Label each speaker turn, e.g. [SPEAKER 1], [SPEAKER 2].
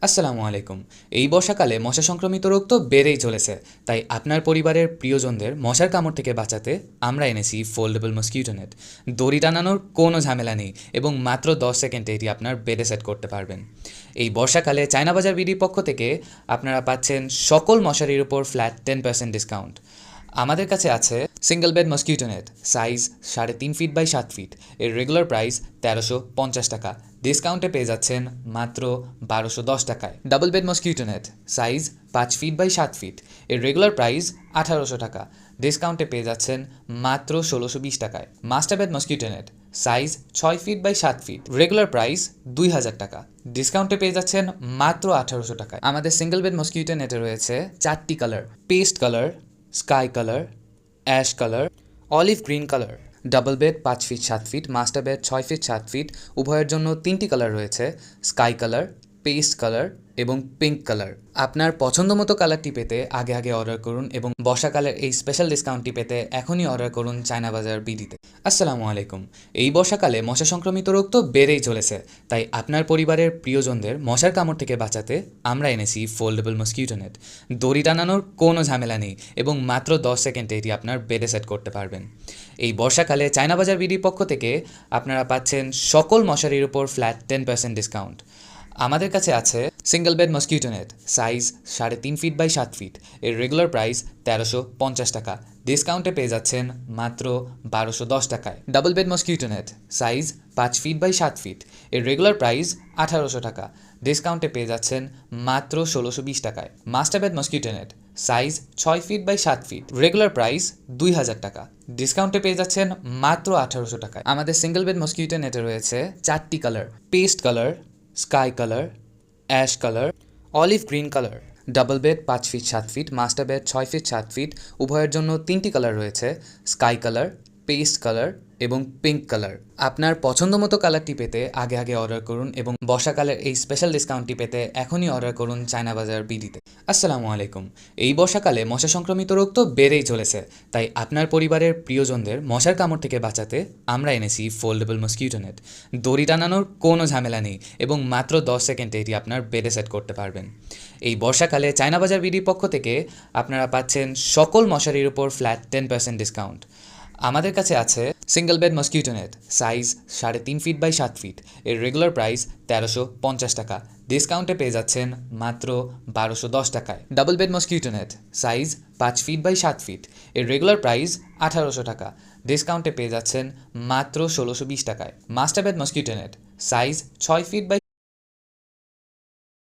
[SPEAKER 1] আসসালামু আলাইকুম। এই বর্ষাকালে মশা সংক্রমিত রোগ তো বেড়েই চলেছে, তাই আপনার পরিবারের প্রিয়জনদের মশার কামড় থেকে বাঁচাতে আমরা এনেছি ফোল্ডেবল মসকিউটো নেট। দড়ি টানানোর কোনো ঝামেলা নেই এবং মাত্র 10 সেকেন্ডে এটি আপনার বেডে সেট করতে পারবেন। এই বর্ষাকালে চায়না বাজার বিডির পক্ষ থেকে আপনারা পাচ্ছেন সকল মশারির উপর ফ্ল্যাট 10% ডিসকাউন্ট। আমাদের কাছে আছে single bed mosquito net, size 3.5 feet by 7 feet. এর রেগুলার প্রাইস 1350 টাকা, ডিসকাউন্টে পেয়ে যাচ্ছেন মাত্র 1210 টাকায়। Double bed mosquito net, size 5 feet by 7 feet. এর রেগুলার প্রাইস 1800 টাকা, ডিসকাউন্টে পেয়ে যাচ্ছেন মাত্র 1620 টাকায়। Master bed mosquito net, size 6 feet by 7 feet, regular price 2000 টাকা, ডিসকাউন্টে পেয়ে যাচ্ছেন মাত্র 1800 টাকায়। আমাদের সিঙ্গেল বেড মসকিউটো নেটে রয়েছে 4টি colour: paste colour, sky colour, ash colour, olive green colour. Double bed 5 feet 7 feet, master bed 6 feet 7 feet. উভয়ের জন্য 3টি কালার রয়েছে: স্কাই কালার, পেস্ট কালার এবং পিঙ্ক কালার। আপনার পছন্দ মতো কালারটি পেতে আগে আগে অর্ডার করুন এবং বর্ষাকালের এই স্পেশাল ডিসকাউন্টটি পেতে এখনই অর্ডার করুন চায়না বাজার বিডিতে। আসসালামু আলাইকুম। এই বর্ষাকালে মশা সংক্রমিত রোগ তো বেড়েই চলেছে, তাই আপনার পরিবারের প্রিয়জনদের মশার কামড় থেকে বাঁচাতে আমরা এনেছি ফোল্ডেবল মসকিউটো নেট। দড়ি টানানোর কোনো ঝামেলা নেই এবং মাত্র 10 সেকেন্ডে এটি আপনার বেডে সেট করতে পারবেন। এই বর্ষাকালে চায়না বাজার বিডির পক্ষ থেকে আপনারা পাচ্ছেন সকল মশারির উপর ফ্ল্যাট 10% ডিসকাউন্ট। আমাদের কাছে আছে single bed mosquito net, size 3.5 feet by 7 feet. এর রেগুলার প্রাইস 1350 টাকা, ডিসকাউন্টে পেয়ে যাচ্ছেন মাত্র 1210 টাকায়। Double bed mosquito net, size 5 feet by 7 feet. এর রেগুলার প্রাইস 1800 টাকা, ডিসকাউন্টে পেয়ে যাচ্ছেন মাত্র 1620 টাকায়। Master bed mosquito net, size 6 feet by 7 feet, regular price 2000 টাকা, ডিসকাউন্টে পেয়ে যাচ্ছেন মাত্র 1800 টাকায়। আমাদের সিঙ্গেল বেড মসকিউটো নেটে রয়েছে 4টি colour: paste colour, sky colour, ash colour, olive green colour. Double bed 5 feet 7 feet, master bed 6 feet 7 feet. উভয়ের জন্য 3টি কালার রয়েছে: স্কাই কালার, পেস্ট কালার এবং পিঙ্ক কালার। আপনার পছন্দ মতো কালারটি পেতে আগে আগে অর্ডার করুন এবং বর্ষাকালের এই স্পেশাল ডিসকাউন্টটি পেতে এখনই অর্ডার করুন চায়না বাজার বিডিতে। আসসালামু আলাইকুম। এই বর্ষাকালে মশা সংক্রমিত রোগ তো বেড়েই চলেছে, তাই আপনার পরিবারের প্রিয়জনদের মশার কামড় থেকে বাঁচাতে আমরা এনেছি ফোল্ডেবল মসকিউটো নেট। দড়ি টানানোর কোনো ঝামেলা নেই এবং মাত্র 10 সেকেন্ডে এটি আপনার বেডে সেট করতে পারবেন। এই বর্ষাকালে চায়না বাজার বিডির পক্ষ থেকে আপনারা পাচ্ছেন সকল মশারির উপর ফ্ল্যাট 10% ডিসকাউন্ট। আমাদের কাছে আছে single bed mosquito net, size 3.5 feet by 7 feet. এর রেগুলার প্রাইস 1350 টাকা, ডিসকাউন্টে পেয়ে যাচ্ছেন মাত্র 1210 টাকায়। Double bed mosquito net, size 5 feet by 7 feet. এর রেগুলার প্রাইস 1800 টাকা, ডিসকাউন্টে পেয়ে যাচ্ছেন মাত্র 1620 টাকায়। Master bed mosquito net, size 6 feet by